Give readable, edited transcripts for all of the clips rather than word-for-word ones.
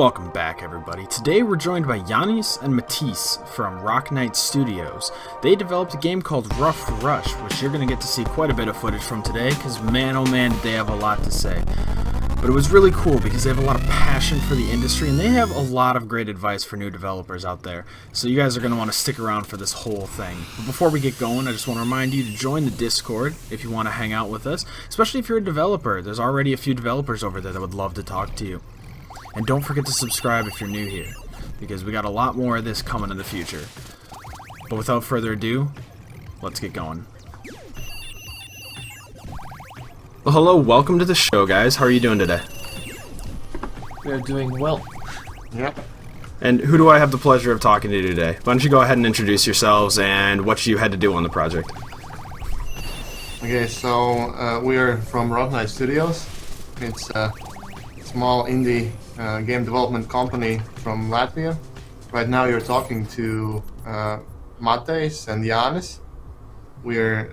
Welcome back, everybody. Today we're joined by Yanis and Matisse from Rocknightstudios. They developed a game called Rough Rush, which you're going to get to see quite a bit of footage from today, because man oh man did they have a lot to say. But it was really cool because they have a lot of passion for the industry, and they have a lot of great advice for new developers out there. So you guys are going to want to stick around for this whole thing. But before we get going, I just want to remind you to join the Discord if you want to hang out with us, especially if you're a developer. There's already a few developers over there that would love to talk to you. And don't forget to subscribe if you're new here, because we got a lot more of this coming in the future. But without further ado, let's get going. Well, hello, welcome to the show, guys. How are you doing today? We are doing well. Yep. And who do I have the pleasure of talking to today? Why don't you go ahead and introduce yourselves and what you had to do on the project? Okay, so we are from Rocknightstudios. It's a small indie game development company from Latvia. Right now you're talking to Matejs and Yanis. We're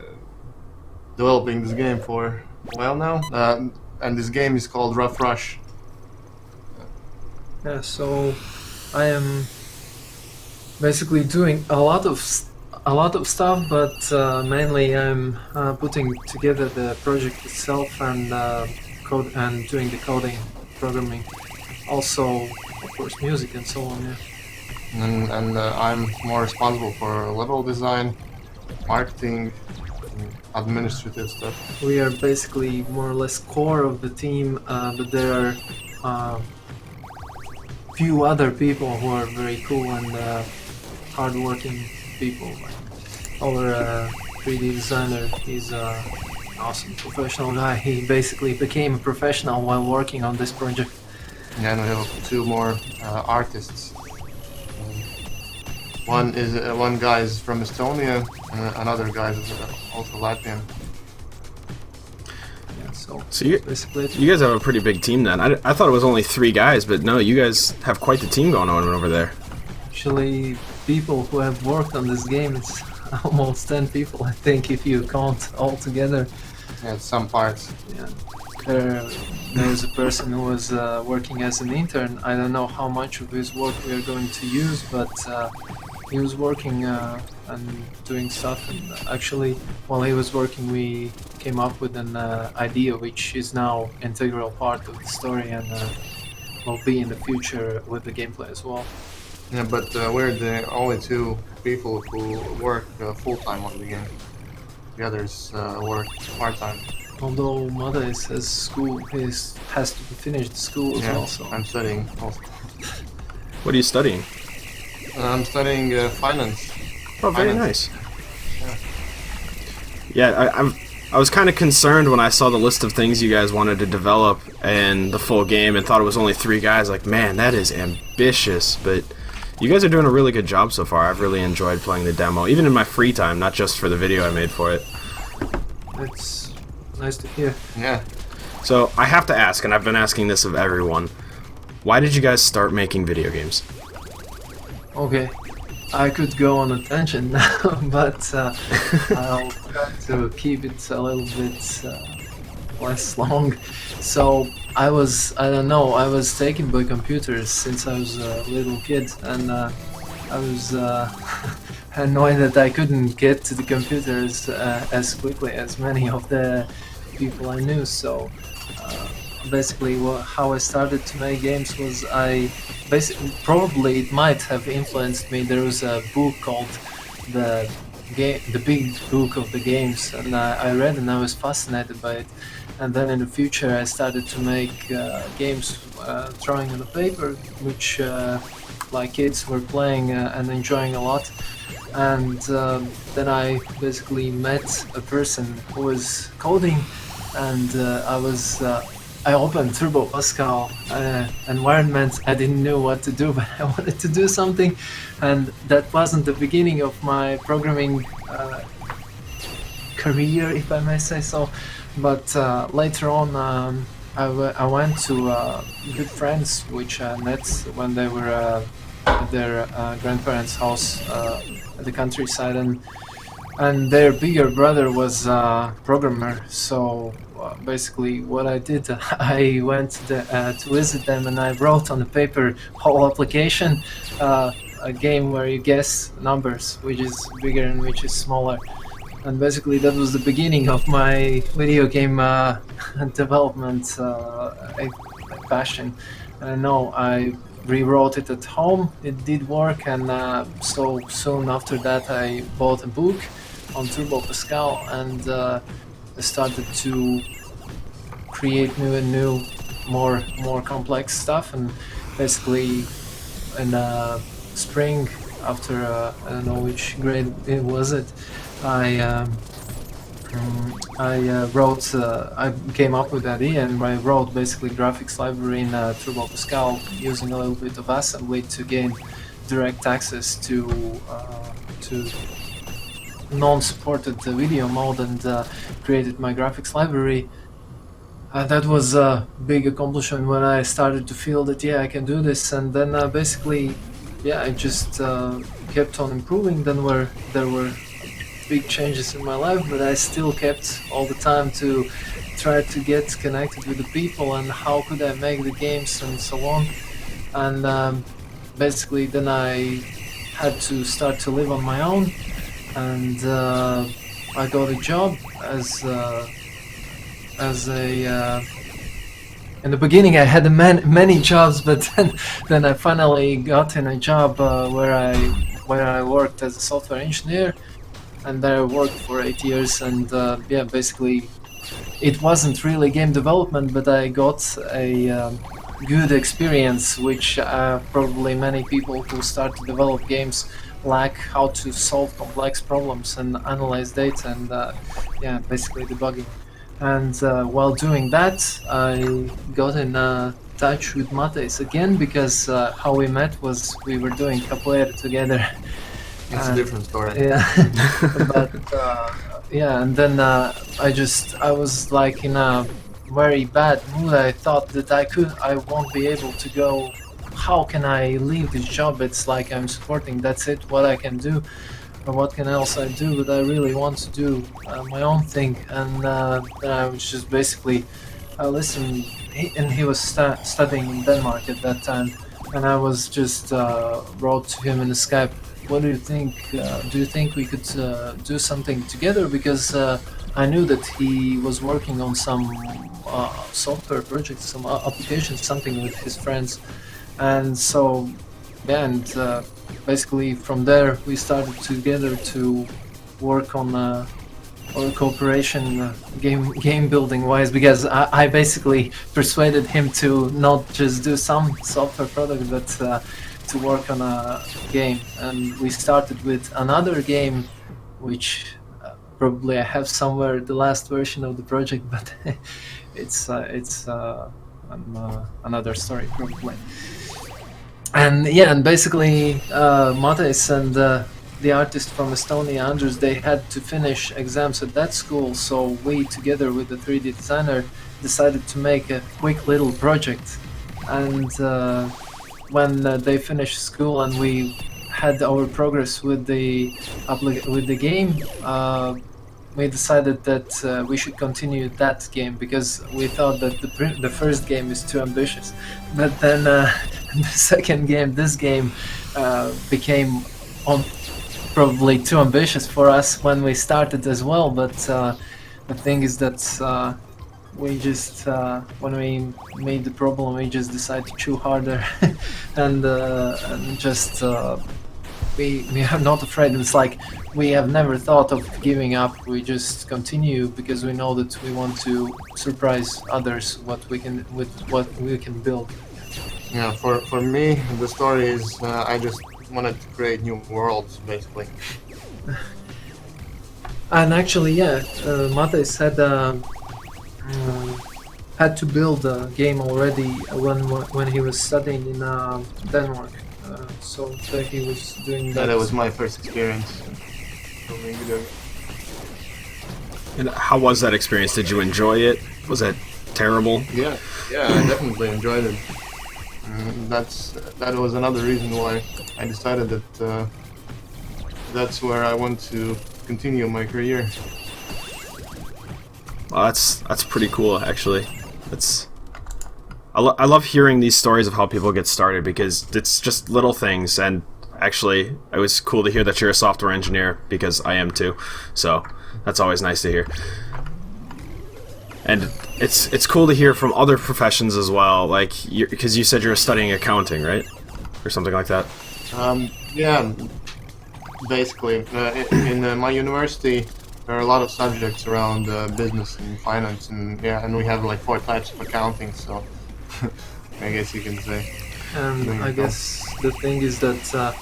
developing this game for a while now, and this game is called Rough Rush. Yeah, so I am basically doing a lot of stuff, but mainly I'm putting together the project itself and code and doing the coding, programming, also of course music and so on. Yeah. And I'm more responsible for level design, marketing, administrative stuff. We are basically more or less core of the team, but there are few other people who are very cool and hard-working people. Like our 3D designer, he's an awesome professional guy. He basically became a professional while working on this project. Yeah, and we have two more artists. One guy is from Estonia, and another guy is also Latvian. Yeah, so you guys have a pretty big team then. I thought it was only 3 guys, but no, you guys have quite the team going on over there. Actually, people who have worked on this game, it's almost 10 people, I think, if you count all together. Yeah, some parts. Yeah. There's a person who was working as an intern. I don't know how much of his work we are going to use, but he was working and doing stuff, and actually while he was working we came up with an idea which is now integral part of the story and will be in the future with the gameplay as well. Yeah, but we're the only 2 people who work full-time on the game. The others work part-time. Although Matejs has school, he has to finish the school as well. So I'm studying also. What are you studying? I'm studying finance. Oh, very nice. Yeah, I was kind of concerned when I saw the list of things you guys wanted to develop and the full game and thought it was only 3 guys. Like, man, that is ambitious. But you guys are doing a really good job so far. I've really enjoyed playing the demo, even in my free time, not just for the video I made for it. it's nice to hear. Yeah. So I have to ask, and I've been asking this of everyone, why did you guys start making video games? Okay, I could go on a tangent now, but I'll try to keep it a little bit less long. So I was taken by computers since I was a little kid, and I was annoyed that I couldn't get to the computers as quickly as many of the people I knew. So basically how I started to make games was probably it might have influenced me. There was a book called the Big Book of the Games, and I read and I was fascinated by it. And then in the future I started to make games drawing on the paper, which like kids were playing and enjoying a lot. And then I basically met a person who was coding, and I opened Turbo Pascal environment. I didn't know what to do, but I wanted to do something, and that wasn't the beginning of my programming career, if I may say so. But later on, I went to good friends which I met when they were at their grandparents' house at the countryside, and and their bigger brother was a programmer. So basically, what I did, I went to visit them, and I wrote on the paper whole application, a game where you guess numbers, which is bigger and which is smaller. And basically, that was the beginning of my video game development passion. And I know I rewrote it at home. It did work, and so soon after that, I bought a book on Turbo Pascal and started to create new and new, more complex stuff. And basically, in spring, after I don't know which grade it was it, I wrote. I came up with the idea, and I wrote basically graphics library in Turbo Pascal using a little bit of assembly to gain direct access to non-supported video mode, and created my graphics library. That was a big accomplishment when I started to feel that I can do this, and then basically, I just kept on improving. Then there were big changes in my life, but I still kept all the time to try to get connected with the people and how could I make the games and so on. And basically, then I had to start to live on my own, and I got a job as a. In the beginning, I had many jobs, but then I finally got in a job where I worked as a software engineer, and there I worked for 8 years. And basically, it wasn't really game development, but I got a good experience, which probably many people who start to develop games lack: how to solve complex problems and analyze data, and basically debugging. And while doing that, I got in touch with Matheus again, because how we met was we were doing capoeira together. It's a different story. Yeah, but and then I was like in a very bad mood. I thought that I won't be able to go. How can I leave this job? It's like I'm supporting. That's it. What I can do. What can else I do? But I really want to do my own thing. And then I was just basically listened. He was studying in Denmark at that time, and I was just wrote to him in Skype. What do you think? Do you think we could do something together? Because I knew that he was working on some software project, some applications, something with his friends, and so basically from there we started together to work on our cooperation game building wise, because I basically persuaded him to not just do some software product, but to work on a game. And we started with another game, which probably I have somewhere the last version of the project, but it's another story probably. And basically Matheus and the artist from Estonia, Andrus, they had to finish exams at that school, so we, together with the 3D designer, decided to make a quick little project. And when they finished school and we had our progress with the game, we decided that we should continue that game, because we thought that the first game is too ambitious. But then the second game, this game, became probably too ambitious for us when we started as well. But the thing is that we just when we made the problem, we just decided to chew harder and just we are not afraid. It's like we have never thought of giving up. We just continue because we know that we want to surprise others with what we can build. Yeah, for me, the story is I just wanted to create new worlds, basically. And actually, Matheus had to build a game already when he was studying in Denmark. So he was doing that. That was my first experience building video games. And how was that experience? Did you enjoy it? Was it terrible? Yeah, I definitely enjoyed it. That was another reason why I decided that that's where I want to continue my career. Well, that's pretty cool, actually. I love hearing these stories of how people get started, because it's just little things. And actually, it was cool to hear that you're a software engineer, because I am too. So that's always nice to hear. And it's cool to hear from other professions as well, like because you said you're studying accounting, right, or something like that. Yeah, basically, in my university, there are a lot of subjects around business and finance, and we have like 4 types of accounting. So I guess you can say. And I guess the thing is that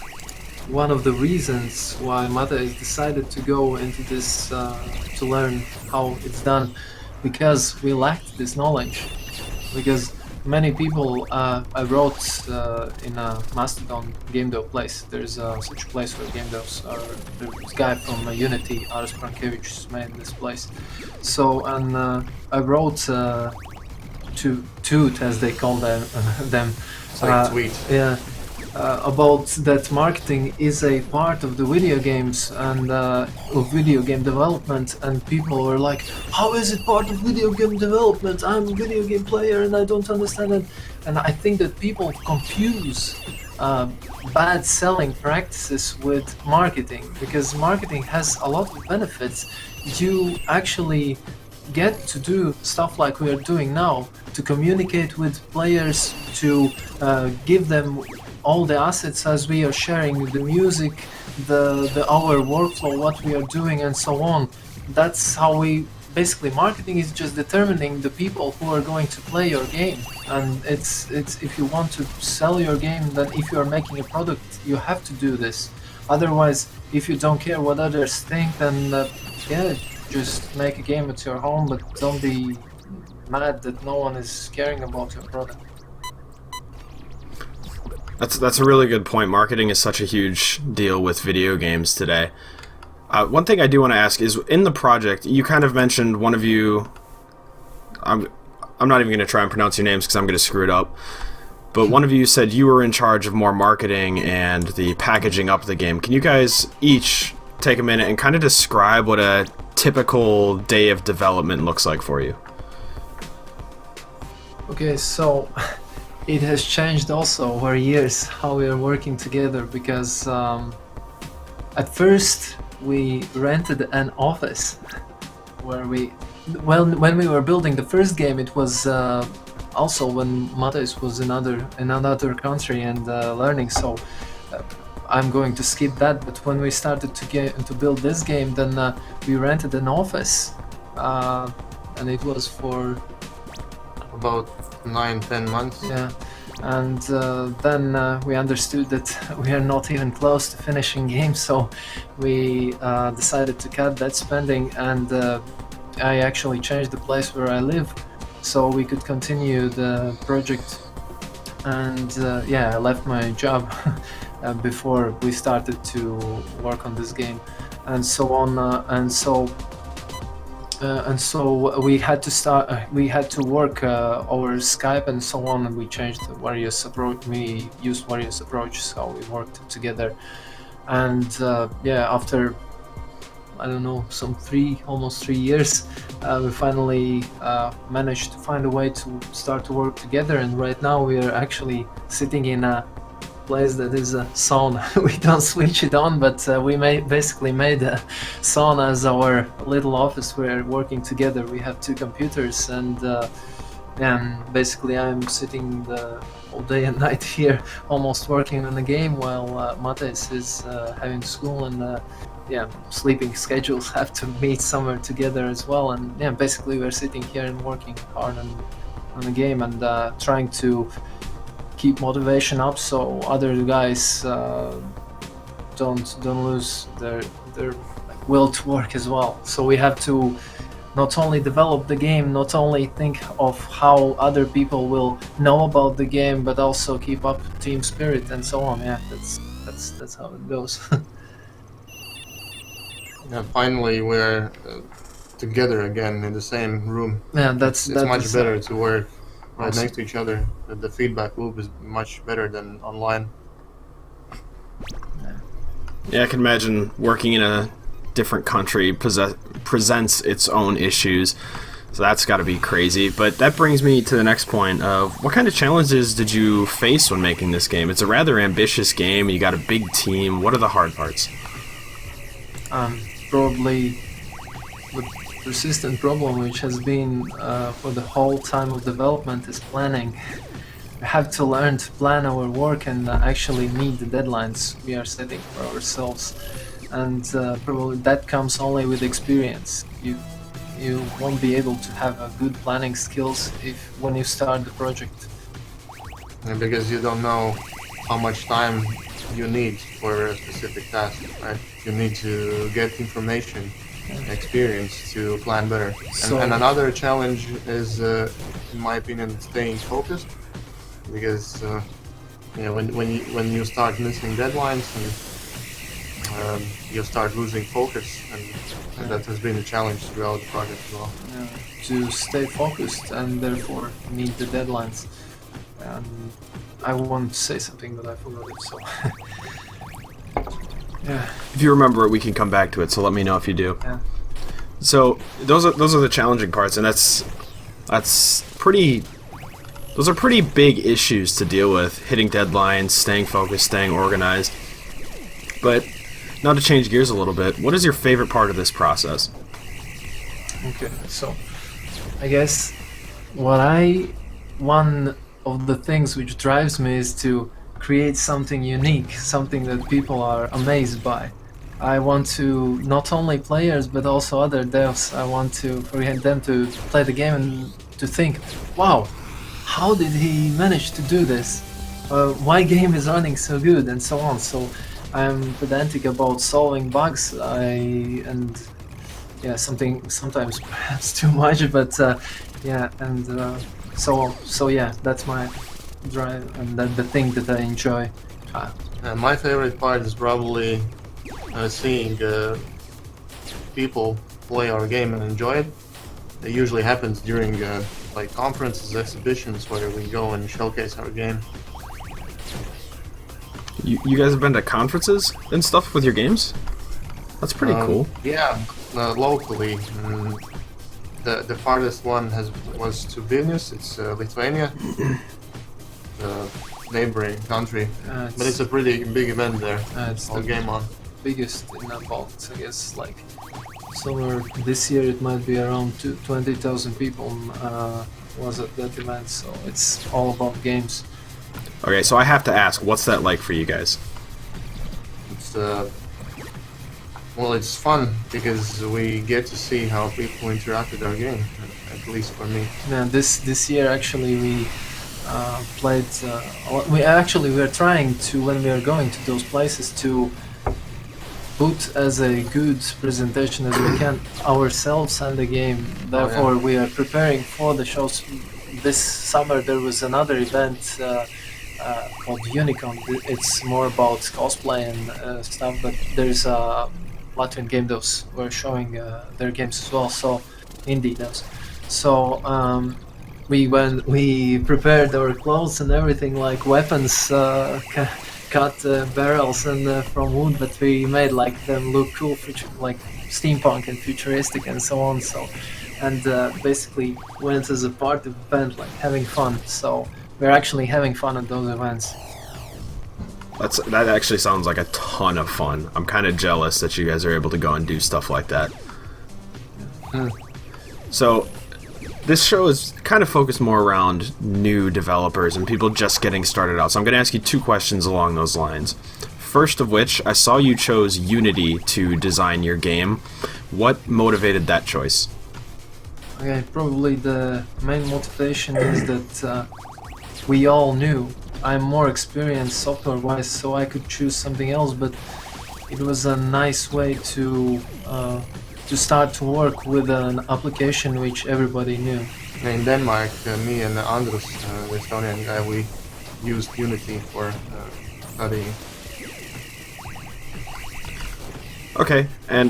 one of the reasons why Mata has decided to go into this to learn how it's done, because we lacked this knowledge. Because many people, I wrote in a Mastodon game dev place. There's such a place where game devs are. This guy from Unity, Aris Prankevich, made this place. So, and I wrote to Toot, as they call them. It's like tweet. Yeah. About that marketing is a part of the video games and of video game development, and people were like, how is it part of video game development? I'm a video game player and I don't understand it. And I think that people confuse bad selling practices with marketing, because marketing has a lot of benefits. You actually get to do stuff like we are doing now, to communicate with players, to give them all the assets as we are sharing the music, our workflow, what we are doing, and so on. That's how we basically, marketing is just determining the people who are going to play your game. And it's if you want to sell your game, then if you are making a product, you have to do this. Otherwise, if you don't care what others think, then just make a game at your home, but don't be mad that no one is caring about your product. That's a really good point. Marketing is such a huge deal with video games today. One thing I do want to ask is, in the project, you kind of mentioned one of you. I'm not even going to try and pronounce your names because I'm going to screw it up. But one of you said you were in charge of more marketing and the packaging up of the game. Can you guys each take a minute and kind of describe what a typical day of development looks like for you? Okay, so it has changed also over years how we are working together, because at first we rented an office where when we were building the first game, it was also when Matheus was in another country and learning, so I'm going to skip that. But when we started to build this game, then we rented an office, and it was for about 9-10 months. Yeah, and then we understood that we are not even close to finishing games, so we decided to cut that spending, and I actually changed the place where I live so we could continue the project. And I left my job before we started to work on this game, and so on, and so we had to start. We had to work over Skype and so on, and we changed the various approach. We used various approaches, so we worked together. And after I don't know, almost 3 years, we finally managed to find a way to start to work together. And right now we are actually sitting in a place that is a sauna. We don't switch it on, but we basically made a sauna as our little office. We're working together. We have 2 computers, and basically I'm sitting all day and night here, almost working on the game, while Matheus is having school, and sleeping schedules have to meet somewhere together as well. And basically we're sitting here and working hard on the game, and trying to keep motivation up so other guys don't lose their will to work as well. So we have to not only develop the game, not only think of how other people will know about the game, but also keep up team spirit and so on. That's how it goes. Finally we're together again in the same room. It's much better to work right next to each other. The feedback loop is much better than online. Yeah, I can imagine working in a different country presents its own issues. So that's got to be crazy. But that brings me to the next point of what kind of challenges did you face when making this game? It's a rather ambitious game. You got a big team. What are the hard parts? Probably the persistent problem, which has been for the whole time of development, is planning. We have to learn to plan our work and actually meet the deadlines we are setting for ourselves. And probably that comes only with experience. You won't be able to have a good planning skills when you start the project. And because you don't know how much time you need for a specific task, right? You need to get information, experience to plan better. And another challenge is, in my opinion, staying focused. Because when you start missing deadlines and you start losing focus, and that has been a challenge throughout the project as well. To stay focused and therefore meet the deadlines. I want to say something, but I forgot it. So yeah. If you remember it, we can come back to it. So let me know if you do. Yeah. So those are the challenging parts, and that's pretty. Those are pretty big issues to deal with: hitting deadlines, staying focused, staying organized. But now to change gears a little bit, what is your favorite part of this process? Okay, so I guess one of the things which drives me is to create something unique, something that people are amazed by. I want to, not only players but also other devs, I want to for them to play the game and to think, wow, how did he manage to do this? Why game is running so good, and so on. So I'm pedantic about solving bugs. Sometimes perhaps too much, but so yeah, that's my drive, and the thing that I enjoy. My favorite part is probably seeing people play our game and enjoy it. It usually happens during like conferences, exhibitions, where we go and showcase our game. You guys have been to conferences and stuff with your games? That's pretty cool. Yeah, locally. The farthest one was to Vilnius. It's Lithuania, the neighboring country. But it's a pretty big event there. It's the game on. Biggest in the Baltics, I guess. Like somewhere this year, it might be around 20,000 people was at that event. So it's all about games. Okay, so I have to ask, what's that like for you guys? It's well, it's fun because we get to see how people interact with our game. At least for me. Yeah, this year actually we played. We were trying to, when we are going to those places, to put as a good presentation as we can ourselves and the game. Therefore, we are preparing for the shows. This summer there was another event called Unicon. It's more about cosplay and stuff, but there's Latvian game devs were showing their games as well. So indie devs. So we prepared our clothes and everything, like weapons, cut barrels and from wood, but we made like them look cool, like steampunk and futuristic and so on. So and basically went as a part of the event, like having fun. So we're actually having fun at those events. That actually sounds like a ton of fun. I'm kind of jealous that you guys are able to go and do stuff like that. So this show is kind of focused more around new developers and people just getting started out. So I'm going to ask you two questions along those lines. First of which, I saw you chose Unity to design your game. What motivated that choice? Okay, probably the main motivation is that we all knew I'm more experienced software-wise, so I could choose something else, but it was a nice way to start to work with an application which everybody knew. In Denmark, me and Andrus, the Estonian guy, we used Unity for studying. Okay, and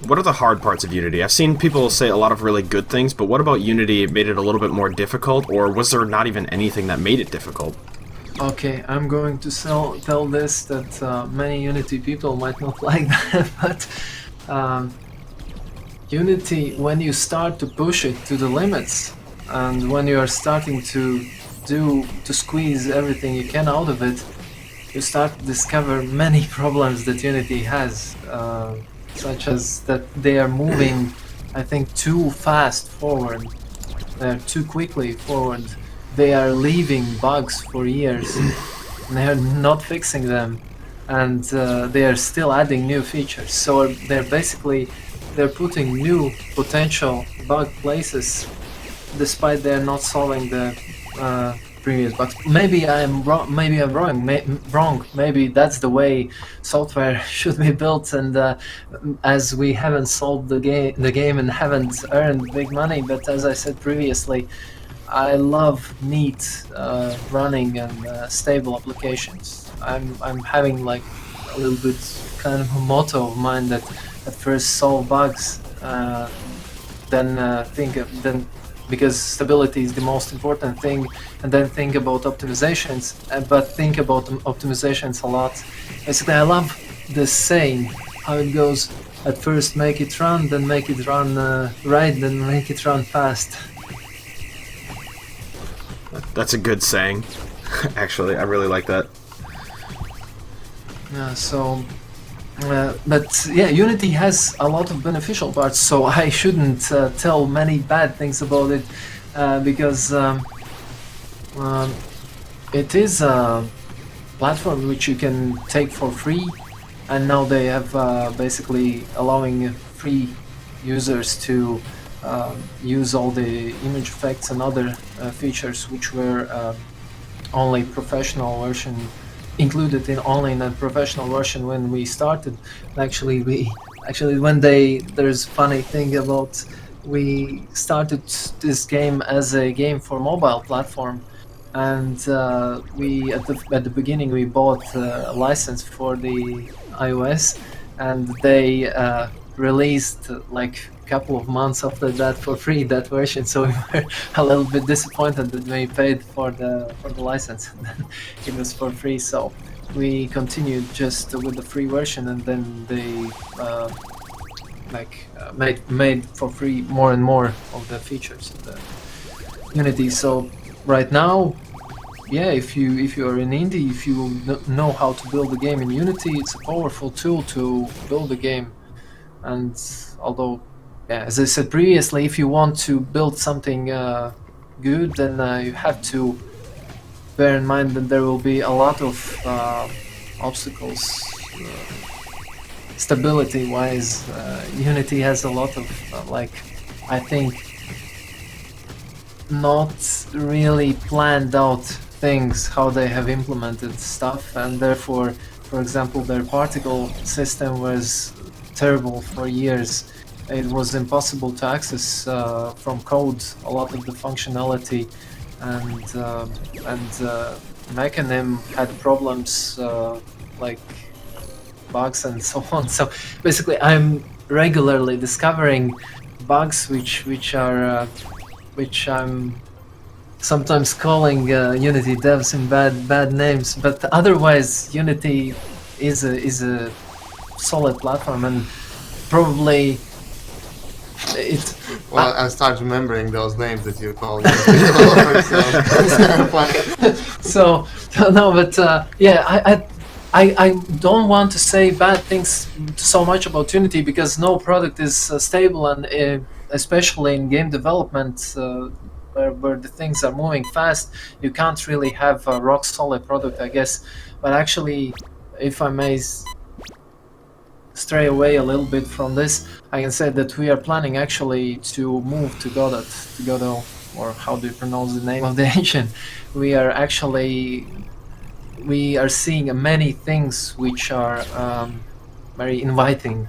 what are the hard parts of Unity? I've seen people say a lot of really good things, but what about Unity made it a little bit more difficult, or was there not even anything that made it difficult? Okay, I'm going to tell this that many Unity people might not like that, but um, Unity, when you start to push it to the limits, and when you are starting to squeeze everything you can out of it, you start to discover many problems that Unity has, such as that they are moving, I think, too fast forward, too quickly forward. They are leaving bugs for years, and they are not fixing them, and they are still adding new features. So they're putting new potential bug places, despite they're not solving the previous bugs. Maybe I'm wrong. Maybe I'm wrong. Maybe that's the way software should be built. And as we haven't solved the game and haven't earned big money, but as I said previously, I love neat running and stable applications. I'm having like a little bit kind of a motto of mine that at first solve bugs, then because stability is the most important thing, and then think about optimizations, but think about optimizations a lot. Basically, I love this saying, how it goes: at first make it run, then make it run right, then make it run fast. That's a good saying. Actually, I really like that. But yeah, Unity has a lot of beneficial parts, so I shouldn't tell many bad things about it, because it is a platform which you can take for free, and now they have basically allowing free users to use all the image effects and other features which were only professional version included only in a professional version when we started. Actually, there's funny thing about, we started this game as a game for mobile platform, and we at the beginning we bought a license for the iOS, and they released like a couple of months after that for free that version, so we were a little bit disappointed that we paid for the license and then it was for free. So we continued just with the free version, and then they made for free more and more of the features of the Unity. So right now, yeah, if you are in indie, if you know how to build a game in Unity, it's a powerful tool to build a game. And although, yeah, as I said previously, if you want to build something good, then you have to bear in mind that there will be a lot of obstacles. Stability-wise, Unity has a lot of, I think, not really planned out things, how they have implemented stuff, and therefore, for example, their particle system was terrible for years. It was impossible to access from code a lot of the functionality, and Mechanim had problems like bugs and so on. So basically, I'm regularly discovering bugs which I'm sometimes calling Unity devs in bad names, but otherwise Unity is a solid platform, and probably it. Well, I start remembering those names that you called. It's kind of funny. So no, but yeah, I don't want to say bad things so much about Unity, because no product is stable, and especially in game development, where the things are moving fast, you can't really have a rock solid product, I guess. But actually, if I may stray away a little bit from this, I can say that we are planning actually to move to Godot, or how do you pronounce the name of the engine? We are seeing many things which are very inviting.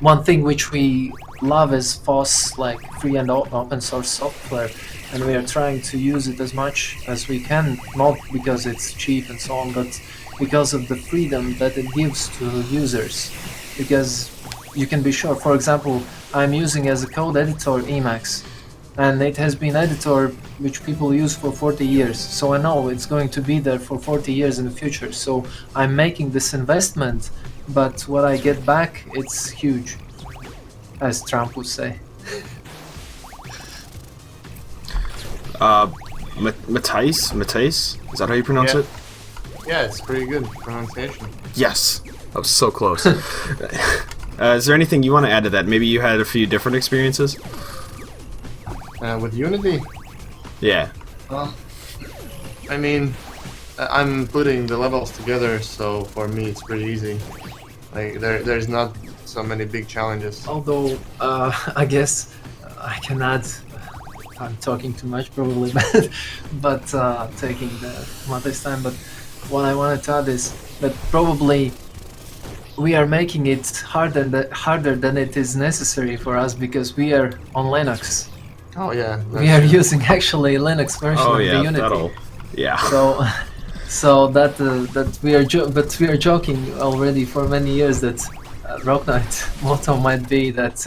One thing which we love is FOSS, like free and open source software, and we are trying to use it as much as we can, not because it's cheap and so on, but because of the freedom that it gives to users. Because you can be sure, for example, I'm using as a code editor Emacs, and it has been editor which people use for 40 years. So I know it's going to be there for 40 years in the future. So I'm making this investment, but what I get back, it's huge, as Trump would say. Matthijs? Is that how you pronounce Yeah. it? Yeah, it's pretty good pronunciation. Yes. I was so close. Is there anything you want to add to that? Maybe you had a few different experiences? With Unity, Yeah. I mean, I'm putting the levels together, so for me it's pretty easy. Like there's not so many big challenges. Although, I guess I can add, I'm talking too much probably, but taking the Matthijs time, but what I wanted to add is that probably we are making it harder than it is necessary for us because we are on Linux. Oh yeah, We are using actually Linux version Oh of yeah, the Unity. that'll... Yeah. So that we are but we are joking already for many years that Rocknight motto might be that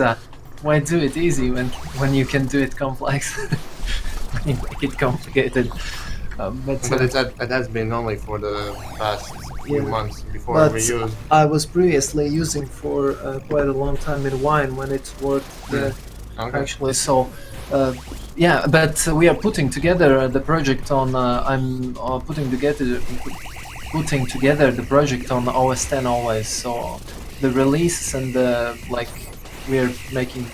why do it easy when you can do it complex, when you make it complicated. But it has been only for the past few Yeah. months before But we used. I was previously using for quite a long time in Wine when it worked Okay. actually. So yeah, but we are putting together the project on. I'm putting together the project on OS 10 always. So the release and the we are making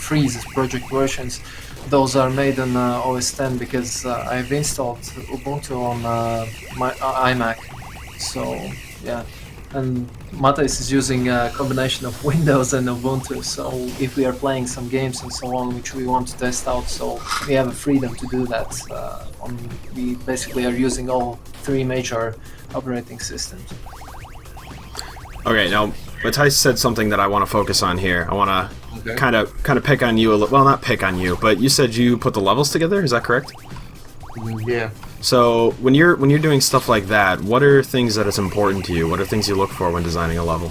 freeze project versions. Those are made on OS 10 because I've installed Ubuntu on my iMac. So yeah, and Matthijs is using a combination of Windows and Ubuntu. So if we are playing some games and so on, which we want to test out, so we have a freedom to do that. We basically are using all three major operating systems. Okay, now Matthijs said something that I want to focus on here. I want to Okay. kind of pick on you a little. Well, not pick on you, but you said you put the levels together. Is that correct? Yeah. So when you're doing stuff like that, what are things that is important to you? What are things you look for when designing a level?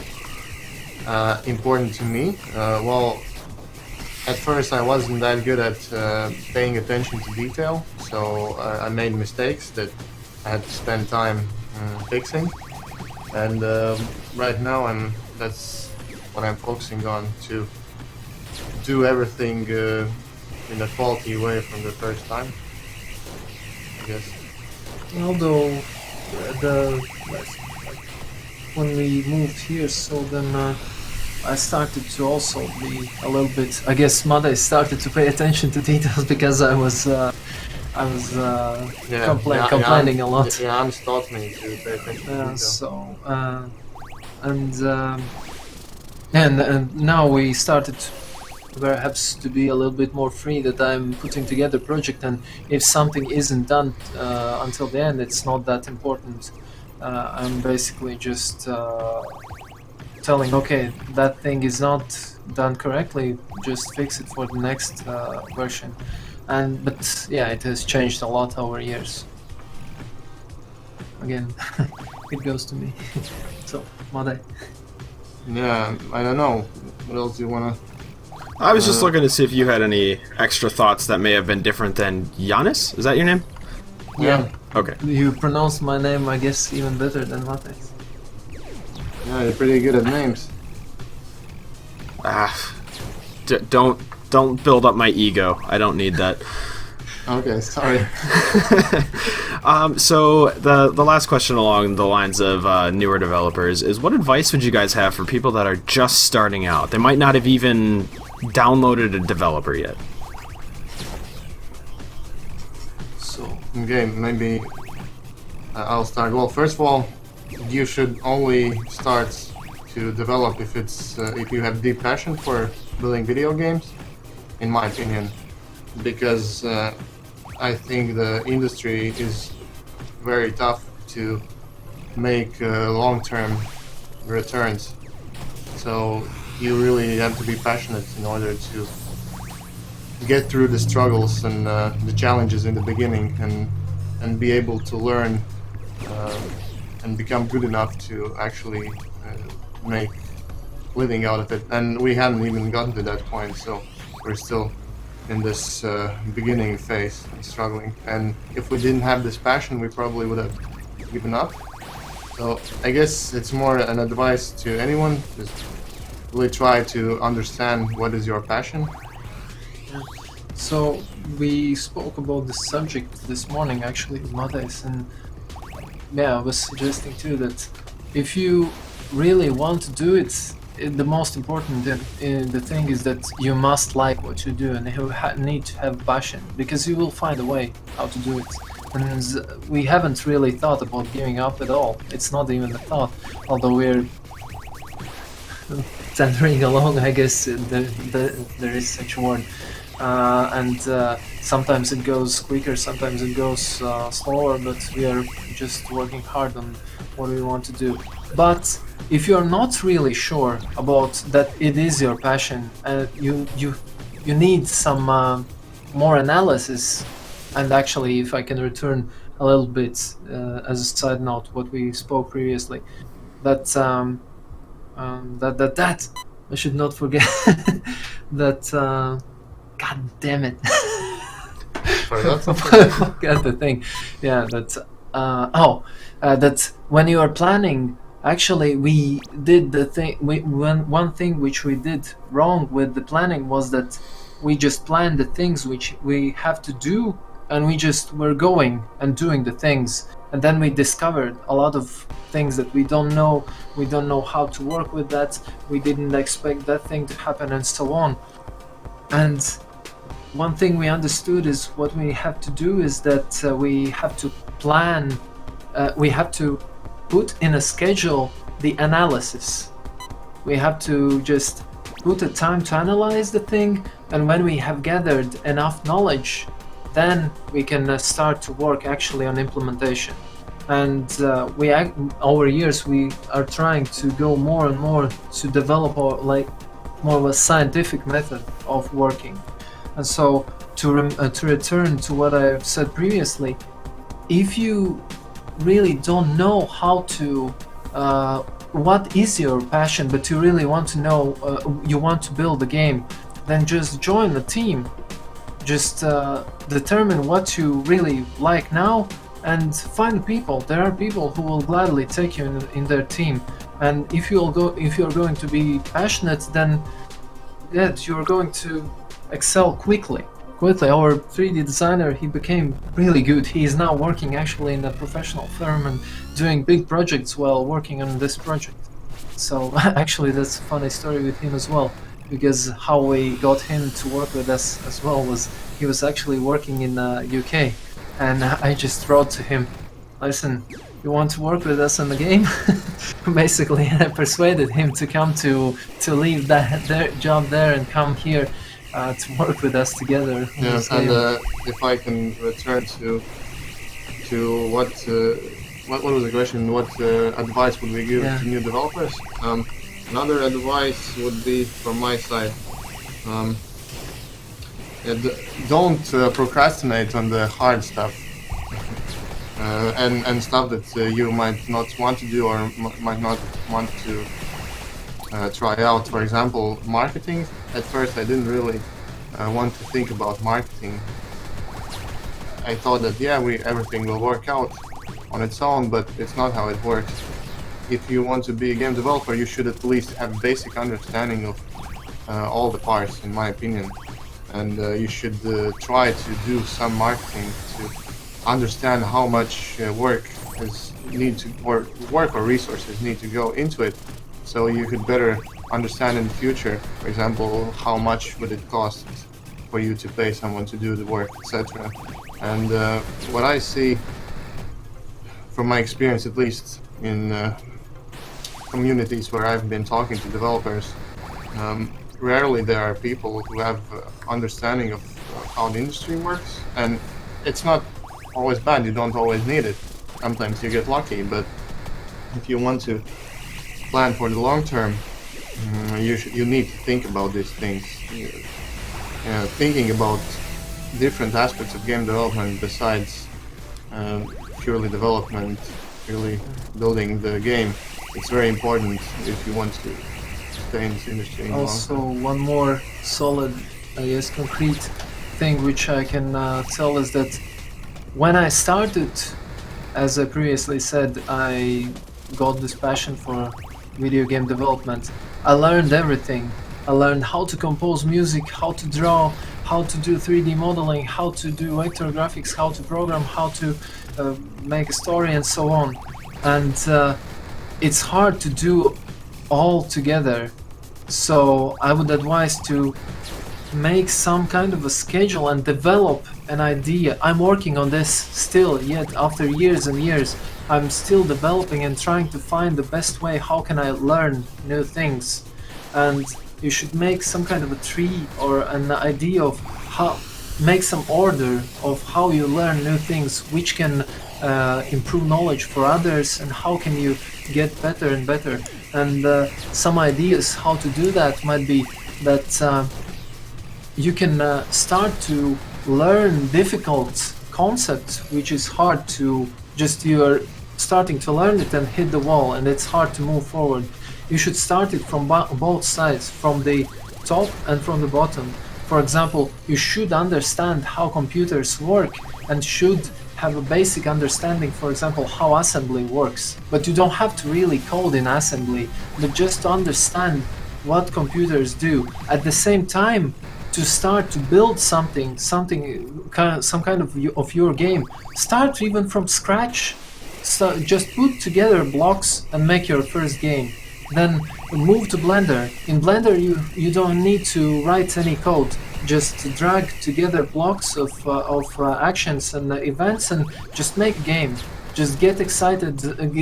Important to me. Well, at first I wasn't that good at paying attention to detail, so I made mistakes that I had to spend time fixing. And right now that's what I'm focusing on, to do everything in a quality way from the first time, I guess. Although when we moved here, so then I started to also be a little bit. I guess Mother started to pay attention to details because I was complaining a lot. Yeah, Hans taught me to pay attention to detail. So and now we started perhaps to be a little bit more free, that I'm putting together a project, and if something isn't done until the end, it's not that important. I'm basically just telling, okay, that thing is not done correctly, just fix it for the next version. But yeah, it has changed a lot over years. Again, it goes to me. So, Made. Yeah, I don't know. What else do you wanna? I was just looking to see if you had any extra thoughts that may have been different than Giannis. Is that your name? Yeah. Okay. You pronounce my name, I guess, even better than Mate. Yeah, you're pretty good at names. Don't build up my ego. I don't need that. Okay, sorry. So the last question along the lines of newer developers is, what advice would you guys have for people that are just starting out? They might not have even downloaded a developer yet. So, Okay, maybe I'll start. Well, first of all, you should only start to develop if you have deep passion for building video games, in my opinion, because I think the industry is very tough to make long-term returns. So you really have to be passionate in order to get through the struggles and the challenges in the beginning, and be able to learn and become good enough to actually make living out of it. And we haven't even gotten to that point, so we're still in this beginning phase, struggling. And if we didn't have this passion, we probably would have given up. So I guess it's more an advice to anyone: just really try to understand what is your passion. So we spoke about the subject this morning actually with Matthias, and yeah, I was suggesting too that if you really want to do it, the most important the thing is that you must like what you do, and you need to have passion, because you will find a way how to do it. And we haven't really thought about giving up at all. It's not even a thought, although we're tendering along, I guess there is such a word. And sometimes it goes quicker, sometimes it goes slower, but we are just working hard on what we want to do. But if you're not really sure about that it is your passion, you need some more analysis. And actually, if I can return a little bit as a side note what we spoke previously, that I should not forget that God damn it. Forgot something? Forgot the thing. Yeah, that when you are planning, actually we did the thing. One thing which we did wrong with the planning was that we just planned the things which we have to do, and we just were going and doing the things. And then we discovered a lot of things that we don't know. We don't know how to work with that. We didn't expect that thing to happen, and so on. And one thing we understood is what we have to do is that we have to plan, we have to put in a schedule the analysis. We have to just put a time to analyze the thing, and when we have gathered enough knowledge, then we can start to work actually on implementation. And over years we are trying to go more and more to develop more of a scientific method of working. And so to return to what I've said previously, if you really don't know how to what is your passion, but you really want to know, you want to build a game, then just join the team. Just determine what you really like now and find people. There are people who will gladly take you in their team. And if you're going to be passionate, then you're going to excel quickly. Our 3D designer, he became really good. He is now working actually in a professional firm and doing big projects while working on this project. So actually that's a funny story with him as well, because how we got him to work with us as well was he was actually working in UK, and I just wrote to him, listen, you want to work with us in the game? Basically, I persuaded him to come to leave their job there and come here to work with us together. Yes, and if I can return to what was the question? What advice would we give to new developers? Another advice would be from my side. Don't procrastinate on the hard stuff and stuff that you might not want to do or might not want to try out. For example, marketing. At first, I didn't really want to think about marketing. I thought that everything will work out on its own, but it's not how it works. If you want to be a game developer, you should at least have basic understanding of all the parts, in my opinion. And you should try to do some marketing to understand how much work or resources need to go into it, so you could better understand in the future, for example, how much would it cost for you to pay someone to do the work, etc. And what I see from my experience, at least in communities where I've been talking to developers, rarely there are people who have understanding of how the industry works, and it's not always bad. You don't always need it. Sometimes you get lucky, but if you want to plan for the long term, you need to think about these things. Thinking about different aspects of game development besides purely development, purely building the game, it's very important if you want to stay in this industry. Also, one more solid, I guess, concrete thing which I can tell is that when I started, as I previously said, I got this passion for video game development. I learned everything. I learned how to compose music, how to draw, how to do 3D modeling, how to do vector graphics, how to program, how to make a story, and so on. And it's hard to do all together. So I would advise to make some kind of a schedule and develop an idea. I'm working on this still, yet after years and years. I'm still developing and trying to find the best way how can I learn new things. And you should make some kind of a tree or an idea of how, make some order of how you learn new things, which can improve knowledge for others, and how can you get better and better. And some ideas how to do that might be that you can start to learn difficult concepts, which is hard to just, you're starting to learn it and hit the wall, and it's hard to move forward. You should start it from both sides, from the top and from the bottom. For example, you should understand how computers work and should have a basic understanding, for example, how assembly works. But you don't have to really code in assembly, but just to understand what computers do. At the same time, to start to build some kind of your game, start even from scratch. So just put together blocks and make your first game. Then move to Blender. In Blender you don't need to write any code. Just drag together blocks of actions and events and just make a game. Just get excited,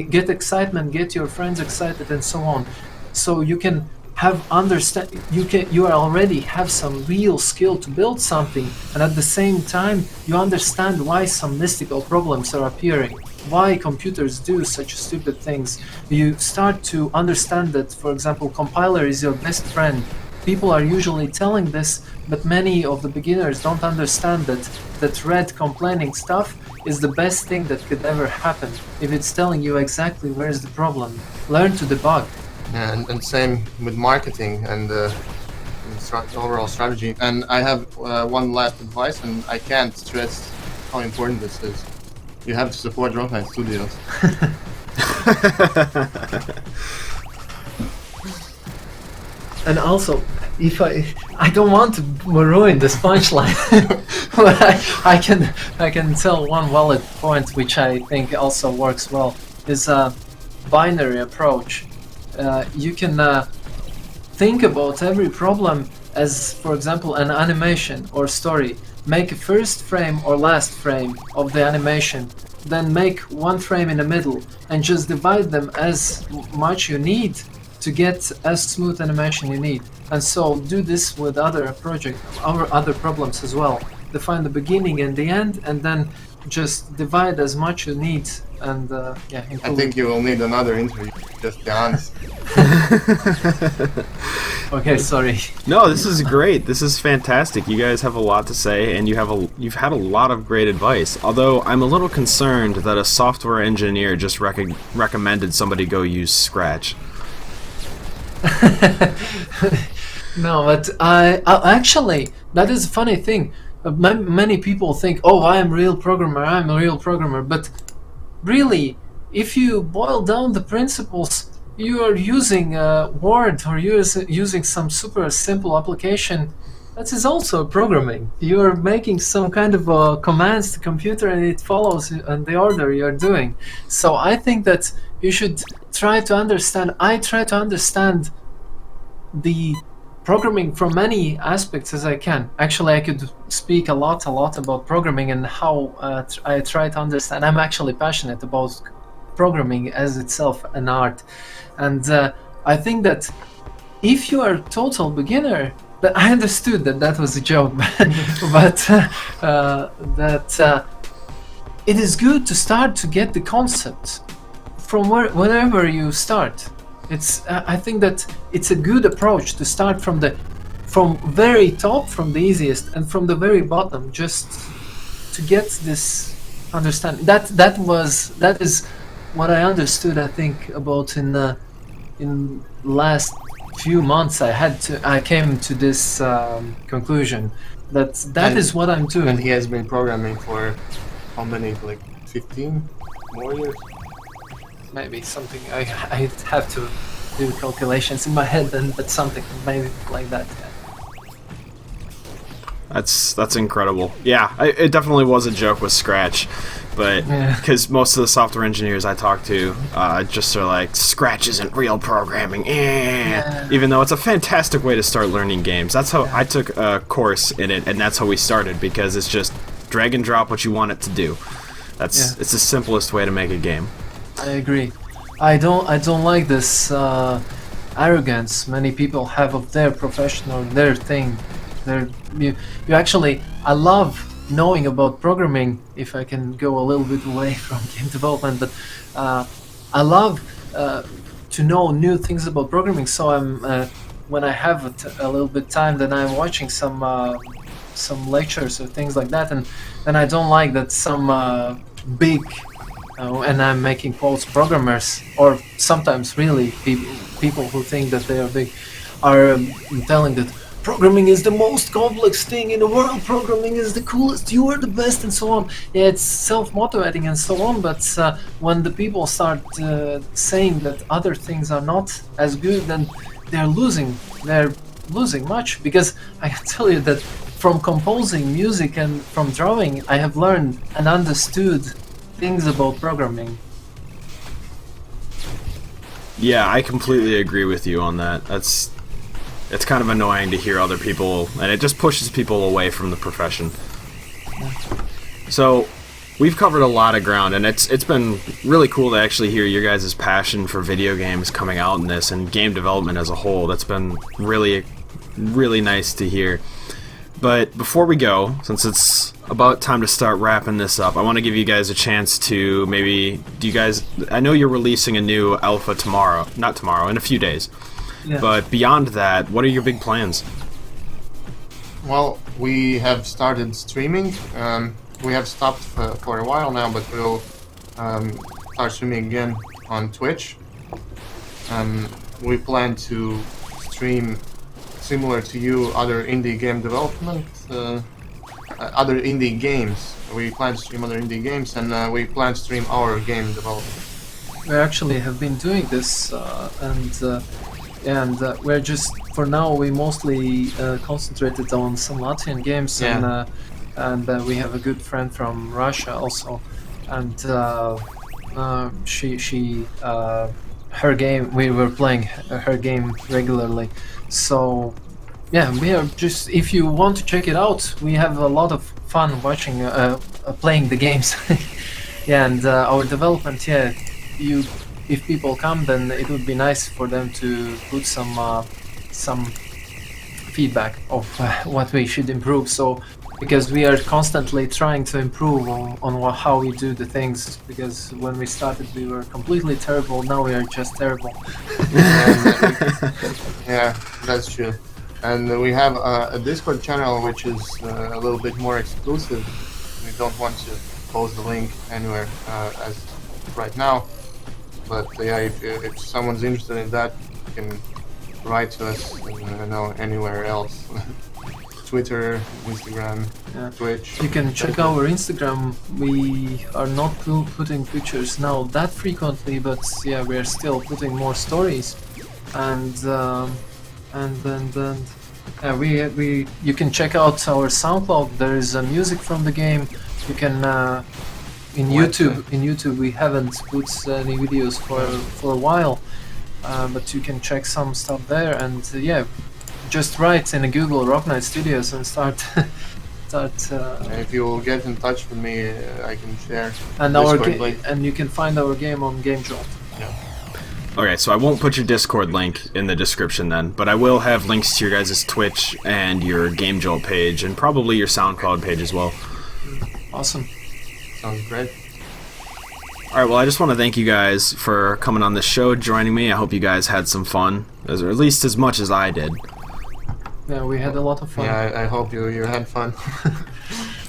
get excitement, get your friends excited, and so on. So you can you already have some real skill to build something, and at the same time you understand why some mystical problems are appearing, why computers do such stupid things. You start to understand that, for example, compiler is your best friend. People are usually telling this, but many of the beginners don't understand that red complaining stuff is the best thing that could ever happen if it's telling you exactly where's the problem. Learn to debug. And same with marketing and overall strategy. And I have one last advice, and I can't stress how important this is. You have to support Rocknightstudios. And also, if I don't want to ruin this punchline, but I can tell one valid point which I think also works well is a binary approach. You can think about every problem as, for example, an animation or story. Make a first frame or last frame of the animation, then make one frame in the middle, and just divide them as much you need to get as smooth animation you need. And so do this with other problems as well. Define the beginning and the end, and then just divide as much you need, and yeah. I think you will need another interview, just be honest. Okay, sorry. No, this is great. This is fantastic. You guys have a lot to say, and you've had a lot of great advice. Although I'm a little concerned that a software engineer just recommended somebody go use Scratch. No, but I actually, that is a funny thing. Many people think, oh, I'm a real programmer, but really, if you boil down the principles, you are using Word or using some super simple application. That is also programming. You are making some kind of commands to computer, and it follows in the order you are doing. So I think that you should try to understand. I try to understand the programming from many aspects as I can. Actually, I could speak a lot about programming and how I try to understand. I'm actually passionate about programming as itself an art, and I think that if you are a total beginner, that I understood that was a joke, but that it is good to start to get the concept from wherever you start. I think that it's a good approach to start from very top, from the easiest, and from the very bottom, just to get this understanding. That is what I understood, I think, about in last few months I came to this conclusion that is what I'm doing. And he has been programming for how many, like 15 more years? Maybe something. I have to do calculations in my head, but something maybe like that. Yeah. That's incredible. Yeah, it definitely was a joke with Scratch, but because most of the software engineers I talk to just are like, Scratch isn't real programming, even though it's a fantastic way to start learning games. That's how I took a course in it, and that's how we started, because it's just drag and drop what you want it to do. It's the simplest way to make a game. I agree. I don't like this arrogance many people have of their profession or their thing. You actually, I love knowing about programming, if I can go a little bit away from game development, but I love to know new things about programming. So when I have a little bit time, then I'm watching some lectures or things like that, and then I don't like that some big and I'm making quotes programmers, or sometimes really people who think that they are big, are telling that programming is the most complex thing in the world, programming is the coolest, you are the best, and so on. Yeah, it's self-motivating and so on, but when the people start saying that other things are not as good, then they're losing much, because I can tell you that from composing music and from drawing, I have learned and understood things about programming. Yeah, I completely agree with you on that. It's kind of annoying to hear other people, and it just pushes people away from the profession. So, we've covered a lot of ground, and it's been really cool to actually hear your guys' passion for video games coming out in this, and game development as a whole. That's been really, really nice to hear. But before we go, since it's about time to start wrapping this up, I want to give you guys a chance to maybe, I know you're releasing a new alpha in a few days. Yeah. But beyond that, what are your big plans? Well, we have started streaming. We have stopped for a while now, but we'll start streaming again on Twitch. We plan to stream, similar to you, other indie game development, other indie games. We plan to stream other indie games, and we plan to stream our game development. We actually have been doing this, and we're just, for now, we mostly concentrated on some Latvian games, and we have a good friend from Russia also, and her game, we were playing her game regularly. So yeah, we are just, if you want to check it out, we have a lot of fun watching playing the games. Yeah, and our development, if people come, then it would be nice for them to put some feedback of what we should improve. So, because we are constantly trying to improve on how we do the things, because when we started we were completely terrible, now we are just terrible. Yeah, that's true. And we have a Discord channel which is a little bit more exclusive. We don't want to post the link anywhere as right now. But yeah, if someone's interested in that, you can write to us, anywhere else. Twitter, Instagram, Twitch. You can check our Instagram. We are not putting pictures now that frequently, but yeah, we are still putting more stories. And you can check out our SoundCloud. There is music from the game. You can in YouTube we haven't put any videos for a while, but you can check some stuff there. And just write in Google Rocknightstudios and start. If you will get in touch with me, I can share. And and you can find our game on GameJolt. Yeah. Okay, so I won't put your Discord link in the description then, but I will have links to your guys' Twitch and your GameJolt page, and probably your SoundCloud page as well. Awesome. Sounds great. Alright, well, I just want to thank you guys for coming on this show, joining me. I hope you guys had some fun, or at least as much as I did. Yeah, we had a lot of fun. Yeah, I hope you had fun.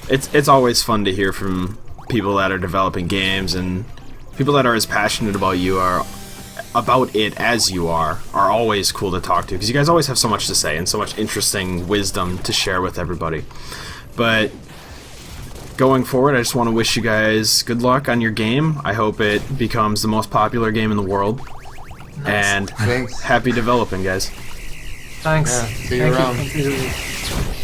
It's always fun to hear from people that are developing games, and people that are as passionate about you are about it as you are always cool to talk to, because you guys always have so much to say and so much interesting wisdom to share with everybody. But going forward, I just want to wish you guys good luck on your game. I hope it becomes the most popular game in the world. Nice. And Thanks. happy developing, guys. Thanks. Yeah, see you Thank around. Thank you.